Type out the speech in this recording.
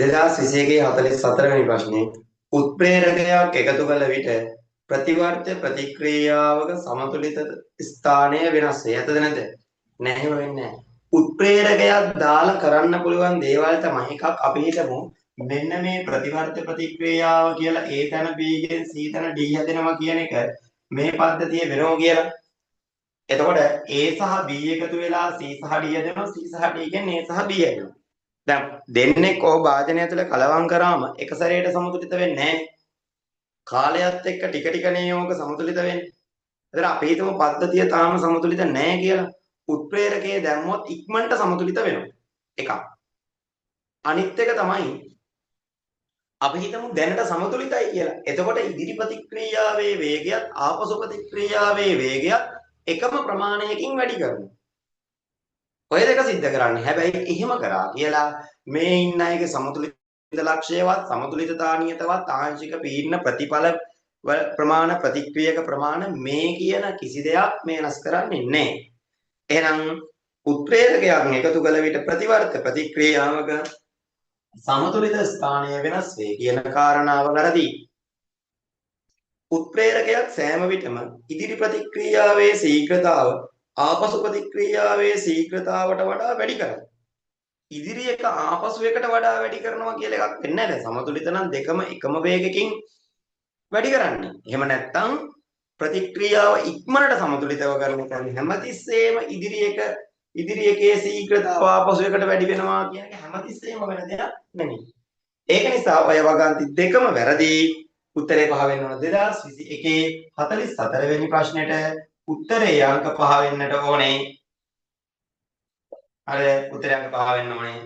2021 44 වෙනි ප්‍රශ්නේ උත්ප්‍රේරකයක් එකතු කළ විට ප්‍රතිවර්ත ප්‍රතික්‍රියාවක සමතුලිත ස්ථානය වෙනස් වේ. ඇත්තද නැද්ද? නැහැ එහෙම වෙන්නේ නැහැ. උත්ප්‍රේරකයක් දාලා කරන්න පුළුවන් දේවල් තමයි එකක් අපි හිතමු මෙන්න මේ ප්‍රතිවර්ත ප්‍රතික්‍රියාව කියලා A තැන B ගෙන් C තැන D හැදෙනවා කියන එක මේ පද්ධතිය වෙනවා කියලා. එතකොට A සහ B එකතු වෙලා C සහ D හැදෙනවා. C සහ D ගෙන් A සහ B හැදෙනවා. දැන් දෙන්නෙක් ඕ භාජනය තුළ කලවම් කරාම එක සැරේට සමතුලිත වෙන්නේ නැහැ. කාලයත් එක්ක ටික ටිකනේ යෝග සමතුලිත වෙන්නේ. ඒතර අපි හිතමු පද්ධතිය තාම සමතුලිත නැහැ කියලා. උත්ප්‍රේරකයේ දැම්මොත් ඉක්මනට සමතුලිත වෙනවා. එකක්. අනිත් එක තමයි අපි හිතමු දැනට සමතුලිතයි කියලා. එතකොට ඉදිරි ප්‍රතික්‍රියාවේ වේගයත් ආපසු ප්‍රතික්‍රියාවේ වේගයත් එකම ප්‍රමාණයකින් වැඩි කරනවා. ඔය දෙක සිද්ධ කරන්නේ. හැබැයි එහෙම කරා කියලා මේ ඉන්න අයගේ සමතුලිත ලක්ෂයවත් සමතුලිතතානියතවත් ආංශික පීඩන ප්‍රතිඵල ප්‍රමාණ ප්‍රතික්‍රියක ප්‍රමාණ මේ කියන කිසි දෙයක් මේ වෙනස් කරන්නේ නැහැ. එහෙනම් උත්ප්‍රේරකයන් එකතු කළ විට ප්‍රතිවර්ත ප්‍රතික්‍රියාවක සමතුලිත ස්ථානය වෙනස් වේ කියන කාරණාව වැරදි. උත්ප්‍රේරකයක් සෑම විටම ඉදිරි ප්‍රතික්‍රියාවේ ශීඝ්‍රතාව ආපසු ප්‍රතික්‍රියාවේ ශීඝ්‍රතාවට වඩා වැඩි කරයි. ඉදිරි එක ආපසු එකට වඩා වැඩි කරනවා කියලා එකක් වෙන්නේ නැහැ. සමතුලිත නම් දෙකම එකම වේගකින් වැඩි කරන්නේ. එහෙම නැත්නම් ප්‍රතික්‍රියාව ඉක්මනට සමතුලිතව කරන එක හැමතිස්සෙම ඉදිරි එකේ ශීඝ්‍රතාව ආපසු එකට වැඩි වෙනවා කියන එක හැමතිස්සෙම වෙන දෙයක් නෙමෙයි. ඒක නිසා ඔය වගන්ති දෙකම වැරදි. උත්තරේ පහ වෙන්න ඕන 2021 44 වෙනි ප්‍රශ්නෙට උත්තරේ අංක 5 වෙන්නට ඕනේ. අර උත්තරේ අංක 5 වෙන්න ඕනේ.